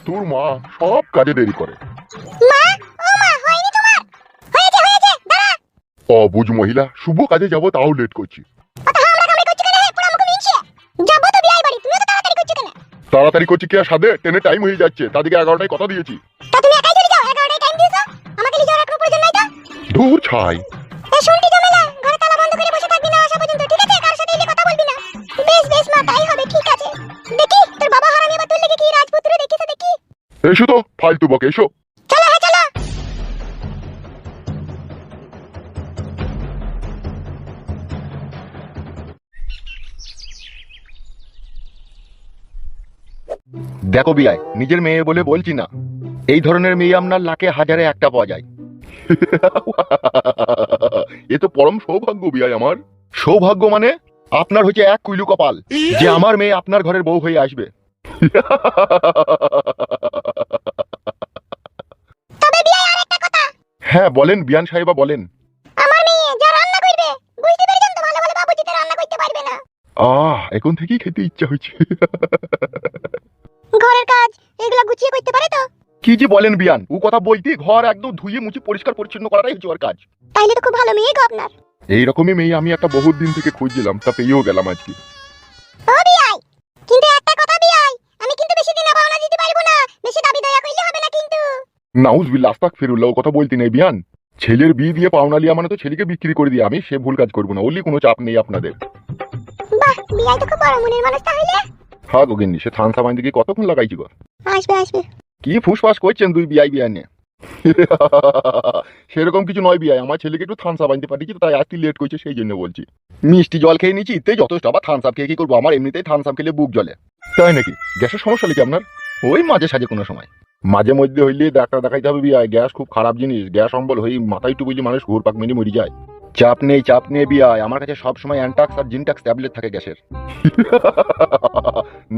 তোর মা সব কাজে দেরি করে। মা, ও মা, হয়নি তোমার? হয়েছে, দাঁড়া। অবুঝ মহিলা, শুভ কাজে যাব তাও লেট করছি। অত হামলা কামড়ি করছো কেন হে? পুরো মুখ মিনছে। যাবো তো বিয়ে বাড়ি, তুমি তো তাড়াতাড়ি করছো কেন? তাড়াতাড়ি করছি কি আর সাধে, ট্রেনে টাইম হয়ে যাচ্ছে, তাদেরকে 11টায় কথা দিয়েছি। তা তুমি একাই চলে যাও, 11টায় টাইম দিয়েছো। আমাকে লিখে রাখার প্রয়োজন নাই তো। ধুর ছাই। এ শুনটি ঝামেলা, ঘরে তালা বন্ধ করে বসে থাকবি না আসা পর্যন্ত, ঠিক আছে? কার সাথে এলে কথা বলবি না। বেশ মা, তাই হবে, ঠিক আছে। দেখি তোর বাবা হারামি এবার তোর লেগে কি রাজপুত্র দেখিছে দেখি। এসো তো ফালতু বকে, এসো। চলো হে চলো। দেখো বিয়াই, নিজের মেয়ে বলে বলছি না, এই ধরনের মেয়ে আপনার লাখে হাজারে একটা পাওয়া যায়। এ তো পরম সৌভাগ্য বিয়াই আমার। সৌভাগ্য মানে আপনার হচ্ছে এক কুইলু কপাল যে আমার মেয়ে আপনার ঘরের বউ হয়ে আসবে। তবে বিয়ে আরেকটা কথা। হ্যাঁ বলেন বিয়ান সাহেবা, বলেন। আমার মেয়ে যা রান্না করবে, বুঝতে পেরেছেন তো? ভালো ভালো বাবুজিতে রান্না করতে পারবে না। এখন থেকেই খেতে ইচ্ছা হচ্ছে। ঘরের কাজ এগুলা গুছিয়ে করতে পারে তো? কি যে বলেন বিয়ান, ও কথা বলতে ঘর একদম ধুয়ে মুছে পরিষ্কার পরিচ্ছন্ন করাটাই হচ্ছে ওর কাজ। তাইলে তো খুব ভালো মেয়ে গো আপনার। এইরকমই মেয়ে আমি একটা বহুত দিন থেকে খুঁজছিলাম, তা পেয়েও গেলাম আজকে। ও বিয়াই, কিন্তু একটা কথা বিয়াই, আমি কিন্তু বেশি দিন পাওনা দিতে পারবো না। বেশি দাবি দয়া করলে হবে না কিন্তু। নাউজুবিল্লাহ, আস্তাগফিরুল্লাহ, ও কথা বলতে নেই বিয়ান। ছেলের বিয়ে দিয়ে পাওনা লিয়া মানে তো ছেলেকে বিক্রি করে দিয়ে আমি সে ভুল কাজ করবো না, ওলি কোনো চাপ নেই আপনাদের। বাহ, বিয়াই তো খুব বড় মনের মানুষ তাহলে। হ্যাঁ গোগিন্নি, সে থানসা বাইন দিকে কতক্ষণ লাগাইছি গো। আসবে। কি ফুসফাস করছেন দুই বিয়াই বিয়ানে? সেরকম কিছু নয় বিয়াই, আমার ছেলেকে একটু থানসা বানতে পাঠিয়েছি, তাই আসতে লেট করছে, সেই জন্য বলছি। মিষ্টি জল খেয়ে নিচ্ছি ইতে যথেষ্ট, আবার থানসাপ খেয়ে কি করবো? আমার এমনিতেই থানসাপ খেলে বুক জ্বলে। তাই নাকি? গ্যাসের সমস্যা নাকি আপনার? ওই মাঝে সাঝে কোনো সময়। মাঝে মধ্যে হইলে ডাক্তার দেখাইতে হবে বিয়াই, গ্যাস খুব খারাপ জিনিস, গ্যাস অম্বল হয়ে মাথায় টু বুঝি মানুষ ঘুরপাক মেরে মরে যায়। চাপ নেই বিয়াই, আমার কাছে সবসময় অ্যান্টাক্স আর জিনটাক্স ট্যাবলেট থাকে গ্যাসের।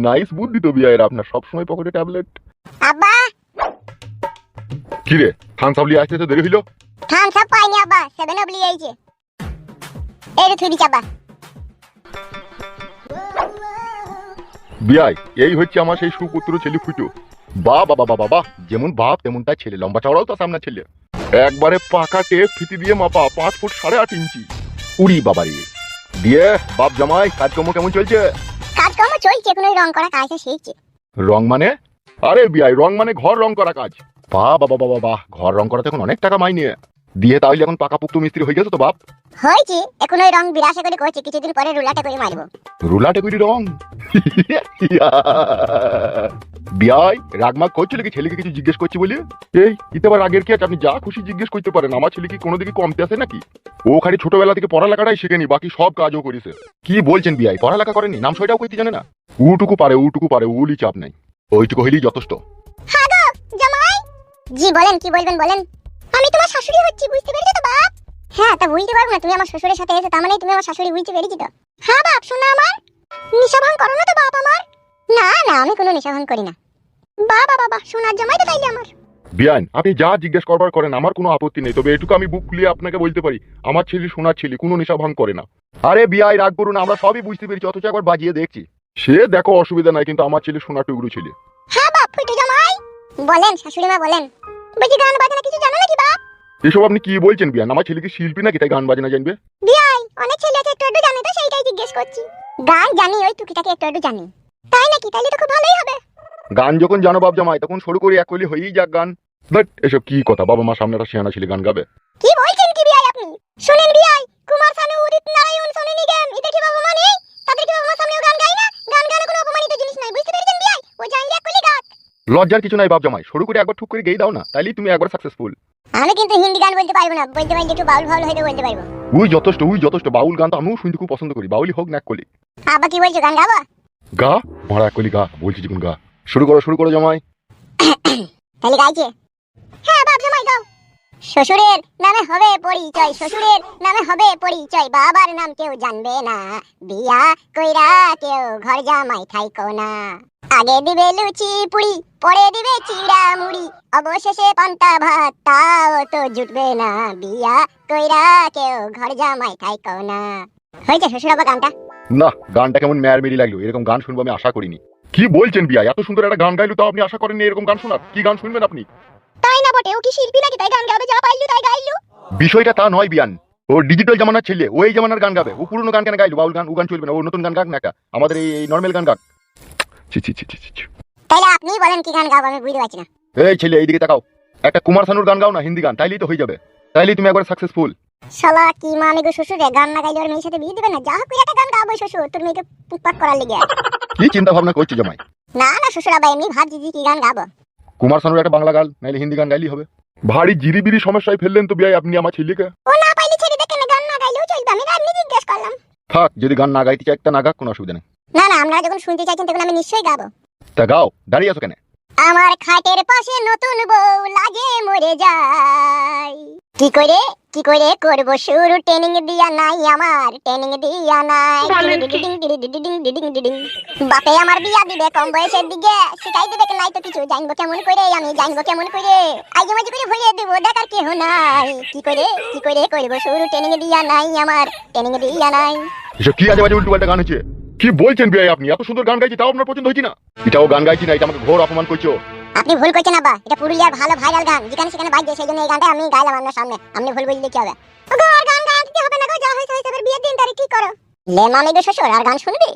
নাইস বুদ্ধি তো বিয়াইয়ের আপনার, সবসময় পকেটে ট্যাবলেট। আব্বা, কি রে, থানসাপ লিয়ে আসতে তো দেরি হইলো? থাম সব পাইনি আব্বা, 7 অব লিয়ে আইছে। এই রে থুইদি চাবা। বিয়াই, এই হচ্ছে আমার সেই সুপুত্র ছেলে ফুটু। বাহ বাবা বাবা বাহ, যেমন বাপ তেমন তার ছেলে, লম্বা চওড়াও তো সামনে ছেলে। একবারে পাকা টেপ ফিতি দিয়ে মাপা, 5 ফুট 8.5 ইঞ্চি। উড়ি বাবারি। দিয়ে বাপ জামাই কাজকর্ম কেমন চলছে? কাজকর্ম চলছে, কোনো রং করা কাজটা শিখছে। রং মানে? আরে বিয়াই, রং মানে ঘর রং করা কাজ। বাহ বাবা বাবা বাহ, ঘর রং করাতে এখন অনেক টাকা মাইনে। দিয়ে তাহলে এখন পাকা পুক্ত মিস্ত্রি হয়ে গেছে তো বাপ? হয়েছে, এখন ওই রং বিরাসা করে করছে, কিছুদিন পরে রুলাটা করে মারবো। রুলাটে করি রং। বিয়াই রাগমাগ করছিল কি ছেলেকে কিছু জিজ্ঞেস করছি বলে? এই ইতে আবার আগের কি আছে? আপনি যা খুশি জিজ্ঞেস করতে পারেন, আমার ছেলে কি কোনো দিকে কমতে আসে নাকি? ও খালি ছোটবেলা থেকে পড়ালেখাটাই শেখেনি, বাকি সব কাজও করেছে। কি বলছেন বিয়াই, পড়ালেখা করেনি? নাম সইটাও কইতে জানে না? উটুকু পারে, উলি চাপ নাই। ওইটুকু হইলেই যথেষ্ট। হ্যাঁ গো জামাই। জি বলেন, কি বলবেন বলেন। আমি তোমার শাশুড়ি হচ্ছি, বুঝতে পেরেছো তো বাপ? হ্যাঁ, তা বুঝতে পারবো না তুমি আমার শ্বশুরের সাথে এসে, তার মানে তুমি আমার শাশুড়ি, বুঝতে পেরেছি তো? হ্যাঁ বাপ, শোনা আমার। নেশা ভাঙ করো না তো বাপ আমার? না আমি কোনো নেশা ভাঙ করি না। বাবা শোনার জামাই তো তাইলে আমার। বিয়ান, আপনি যা জিজ্ঞেস করবার করেন, আমার কোনো আপত্তি নেই, তবে এটুকু আমি বুক খুলিয়ে আপনাকে বলতে পারি, আমার ছেলে সোনার ছেলে, কোনো নেশা ভাঙ করে না। আরে বিয়াই রাগ করুন, আমরা সবই বুঝতে পেরেছি, অথচ একবার বাজিয়ে দেখছি। সে দেখো অসুবিধা নাই, কিন্তু আমার ছেলে সোনার টুকরো ছেলে। হ্যাঁ বাপ, ফুটে জামাই বলেন, শাশুড়ি মা বলেন। বলছি গান বাজনা কিছু জানো নাকি বাপ? এসব আপনি কি বলছেন বিয়ান? আমার ছেলেকে শিল্পী নাকি তাই গান বাজনা জানবে? বিয়াই, অনেক ছেলে আছে একটু জানে তো, সেইটাই জিজ্ঞেস করছি। গান জানি, ওই টুকিটাকি একটু জানি। তাই নাকি? তাইলে তো খুব ভালোই হবে। গান যখন জানো বাপ জামাই, তখন শুরু করি এক কলি হয়েই যাক গান। বাট এসব কি কথা, বাবা মা সামনে একটা সিয়ানা ছেলে গান গাবে? কি বলছেন কি বিয়াই আপনি? শুনেন বিয়াই, কুমার শানু, উদিত নারায়ণ, সোনু নিগম, এদের কি বাবা মা নেই? তাদের কি বাবা মা সামনেও গান গায় না? গান গানে কোনো অপমানিত জিনিস নাই, বুঝতে পেরেছেন বিয়াই? ও জানলে এক কলি গাত। লজ্জার কিছু নাই বাপ জামাই, শুরু করে একবার ঠুক করে গেয়ে দাও না, তাইলেই তুমি একবার সাকসেসফুল। আমি কিন্তু হিন্দি গান বলতে পারবো না, বলতে পারলে একটু বাউল হয়তো বলতে পারবো। উই যথেষ্ট, বাউল গান তো আমিও শুনতে খুব পছন্দ করি, বাউলি হোক না এক কলি। আব্বা কি বলছো, গান গাবো? গা মারা এক কলি গা, বলছি যখন গা। শুরু করো জামাই। তাহলে গাইছে। হ্যাঁ বাপ জামাই গাও। শ্বশুরের নামে হবে পরিচয়, শ্বশুরের নামে হবে পরিচয়, বাবার নাম কেউ জানবে না, বিয়া কইরা কেউ ঘর জামাই থাইকো না। আগে দিবে লুচি পুরি, পরে দিবে চিড়া মুড়ি, অবশেষে পান্তা ভাত, তাও তো জুটবে না, বিয়া কইরা কেউ ঘর জামাই থাইকো না। হয়েছে শ্বশুর আবার গানটা? না, গানটা কেমন মেয়ার মেরি লাগলো, এরকম গান শুনবো আমি আশা করিনি। কি বলছেন বিয়াই? এত সুন্দর একটা গান গাইলো তাও আপনি আশা করেননি এরকম গান শোনার? কি গান শুনবেন আপনি? তাই না বটে, ও কি শিল্পী নাকি তাই গান গাবে? যা পাইলু তাই গাইলু। বিষয়টা তা নয় বিয়ান, ও ডিজিটাল জামানার ছেলে, ও এই জামানার গান গাবে। ও পুরনো গান কেন গাইলো? বাউল গান ও গান চলবে না, ও নতুন গান গাক না, একটা আমাদের এই নর্মাল গান গাক। ছি ছি ছি ছি ছি, ছি। তাইলে আপনি বলেন কি গান গাবো, আমি বুঝতে পারছি না। এই ছেলে এইদিকে তাকাও, একটা কুমার শানুর গান গাও না, হিন্দি গান, তাইলেই তো হয়ে যাবে, তাইলেই তুমি একবার সাকসেসফুল। শালা কি মানে গো শ্বশুর রে, গান না গাইলে ওর মেয়ের সাথে বিয়ে দিবে না? যা হোক একটা গান গাবো শ্বশুর, তোর মেয়েকে পুকপাক করার লেগে। কি চিন্তা ভাবনা করছো জামাই? না না শ্বশুর আবার এমনি ভাবছি যে কি গান গাবো। কুমার শানুর একটা বাংলা গান নাইলে হিন্দি গান গাইলেই হবে। ভারী জিরিবিরি সমস্যায় ফেললেন তো বিয়াই আপনি আমার ছেলেকে। ও না পাইলে ছেড়ে দেখেন, গান না গাইলেও চলবে, আমি এমনি জিজ্ঞেস করলাম। থাক, যদি গান না গাইতে চাই একটা না গাক, কোনো অসুবিধা নেই। না না, আপনারা যখন শুনতে চাইছেন তখন আমি নিশ্চয়ই গাবো। তা গাও, দাঁড়িয়ে আছো কেন? আমার খাটের পাশে নতুন বউ লাগে মরে যায়, কি করে করব শুরু, ট্রেনিং দিয়া নাই আমার, ট্রেনিং দিয়া নাই। বাপে আমার বিয়া দিবে কম বয়সের দিকে, শিখাই দিবে নাই তো কিছু, জানবো কেমন করে আমি, জানবো কেমন করে, আজ মাঝে করে ভরিয়ে দেব, দেখার কেহ নাই। কি করে করব শুরু, ট্রেনিং দিয়া নাই আমার, ট্রেনিং দিয়া নাই। এসব কি আজে বাজে উল্টো পাল্টা গান হচ্ছে? কি বলছেন বিয়াই আপনি? এত সুন্দর গান গাইছি তাও আপনার পছন্দ হয়েছে না? এটাও গান গাইছি না, এটা আমাকে ঘোর অপমান করছো। আপনি ভুল করছেন আব্বা, এটা পুরুলিয়ার ভালো ভাইরাল গান, যেখানে সেখানে বাজছে, সেই জন্য এই গানটা আমি গাইলাম আপনার সামনে। আপনি ভুল বুঝলে কি হবে? ওগো আর গান গাইতে হবে না গো, যা হইছে হইছে, এবার বিয়ের দিন তারিখ কি করো? লে মামি গো শ্বশুর, আর গান শুনবি?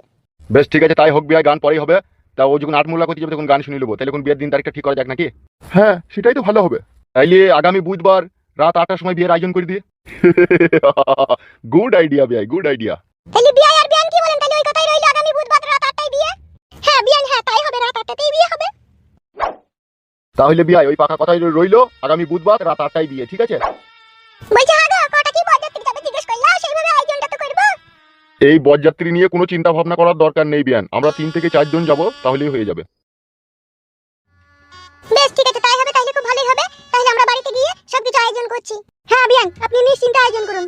বেশ ঠিক আছে, তাই হোক বিয়াই, গান পরেই হবে। তা ও যখন আটমূল্লা করতে যাবে তখন গান শুনে নেবো, তাহলে কোন বিয়ের দিন তারিখটা ঠিক করা যাক নাকি? হ্যাঁ সেটাই তো ভালো হবে। তাইলে আগামী বুধবার রাত 8টার সময় বিয়ের আয়োজন করে দিয়ে। গুড আইডিয়া বিয়াই, গুড আইডিয়া। তাহলে বিয়ে আর বিয়ান কি বলেন? তাহলে ওই কথাই রইলো, আগামী বুধবার রাত 8টায় বিয়ে। হ্যাঁ বিয়ান, হ্যাঁ তাই হবে, রাত 8টাতেই বিয়ে হবে। তাহলে বিয়াই ওই পাকা কথাই রইলো, আগামী বুধবার রাত 8টায় বিয়ে, ঠিক আছে? বলছে হ্যাঁ গো, কটা কি বরযাত্রী যাবে জিজ্ঞেস করলা, সেইভাবে আয়োজনটা তো করব। এই বরযাত্রী নিয়ে কোনো চিন্তা ভাবনা করার দরকার নেই বিয়ান, আমরা 3 থেকে 4 জন যাব, তাহলেই হয়ে যাবে। বেশ ঠিক আছে, তাই হবে, তাহলে খুব ভালোই হবে। তাহলে আমরা বাড়িতে গিয়ে সবকিছু আয়োজন করছি। হ্যাঁ বিয়ান, আপনি নিশ্চিন্তে আয়োজন করুন।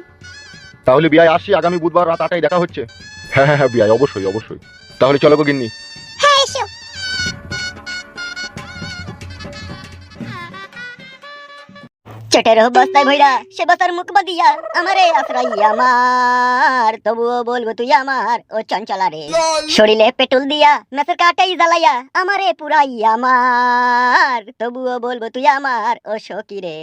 তাহলে বিয়াই আসছি, আগামী বুধবার রাত 8টায় দেখা হচ্ছে। হ্যাঁ হ্যাঁ হ্যাঁ বিয়াই, অবশ্যই অবশ্যই। তাহলে চলো গো গিন্নি। হ্যাঁ এসো। চটের বস্তায় ভইরা সে বসার মুখ বাদিয়া, আমারে আশ্রয় আমার, তবুও বলবো তুই আমার, ও চঞ্চলা রে। শরীরে পেট্রোল দিয়া মেসের কাটাই জ্বালাইয়া, আমারে পুরাই আমার, তবুও বলবো তুই আমার, ও সখী রে।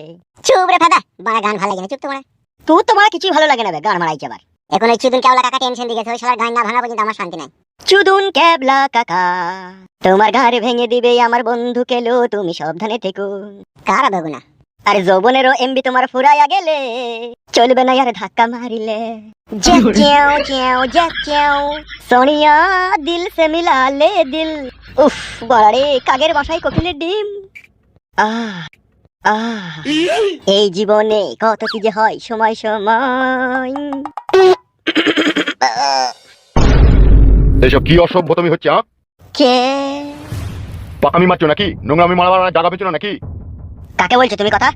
চুপ রে ফেদা, বাড়া গান ভালো লাগে না, চুপ তোমার। তুই তোমার কিছুই ভালো লাগে না বে, গান মারাইছে আবার। এখন ওই চুদুন কেবলা কাকা টেনশন দিয়েছে, ওই শালার গান না ভাঙা পর্যন্ত আমার শান্তি নাই। চুদুন কেবলা কাকা তোমার ঘর ভেঙে দিবে আমার বন্ধু কেলো, তুমি সাবধানে থেকো। কারা বেগুনা? আরে যৌবনেরও এমবি তোমার ফুরাইয়া গেলে চলবে না আর ধাক্কা মারিলে। সোনিয়া দিল সে মিলালে দিল। উফ বড়ে কাগের বাসায় কোকিলের ডিম। এই জীবনে কত কি যে হয় সময় সময়। এসব কি অসভ্যতমি হচ্ছে? কে পাকামি মারছো নাকি? নোংরামি মারার জায়গা পেছো না নাকি? কাকে বলছো তুমি কথা?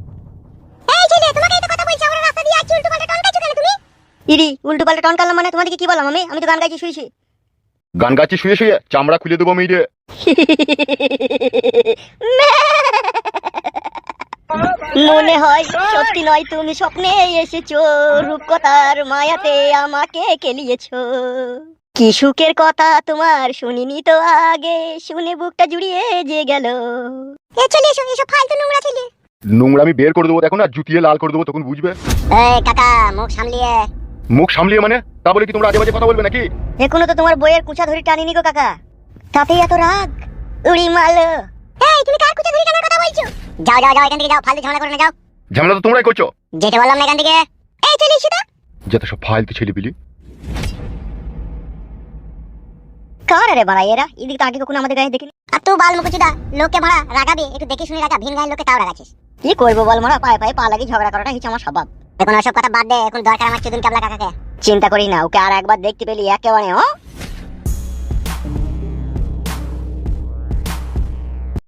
এই ছেলে, তোমাকে এই তো কথা বলছি, আমরা রাস্তা দিয়ে আসছি, উল্টো পাল্টা টন গাইছো কেন তুমি? ইরি উল্টো পাল্টা টন কালাম মানে তোমাদেরকে কি বললাম আমি? আমি তো গান গাইছি শুইছি। গান গাচ্ছি শুয়ে শুয়ে, চামড়া খুলে দেবো মেয়ে। মনে হয় সত্যি নয়, তুমি স্বপ্নে এসেছো, রূপকথার মায়াতে আমাকে খেলিয়েছো। কি সুখের কথা তোমার শুনিনি তো আগে, শুনে বুকটা জুড়িয়ে যে গেল। এ চলে এসো, এসব ফালতু নোংরা ছেলে। নোংরামি বের করে দেবো, দেখো না, জুতিয়ে লাল করে দেবো, তখন বুঝবে। এই কাকা মুখ সামলিয়ে। মুখ সামলিয়ে মানে? তা বলে কি তোমরা আজে বাজে কথা বলবে নাকি? এখনো তো তোমার বইয়ের কুচা ধরে টানিনি গো কাকা, তাতেই এত রাগ। উড়ি মালো। এই তুমি কার কুচা ধরে টানার কথা বলছো? যাও যাও যাও, এখান থেকে যাও, ফালতু ঝামেলা করে না, যাও। ঝামেলা তো তোমরাই করছো। যেতে বললাম না এখান থেকে। এই চলে এসো তো। যত সব ফালতু ছেলে পিলি। কার রে বাড়া এরা? এদিকে তো আগে কখনো আমাদের গায়ে দেখিনি। আর তুই বাল মুকুচুদা, লোককে মারা রাগাবি, একটু দেখে শুনে রাগা, ভিন গায়ের লোককে তাও রাগাছিস। কি করবো বল মারা, পায়ে পায়ে পা লাগি ঝগড়া করাটা হচ্ছে আমার স্বভাব। এখন ওসব কথা বাদ দে, এখন দরকার আমার চুদুন কাবলা কাকাকে। চিন্তা করিস না, ওকে আর একবার দেখতে পেলি একেবারে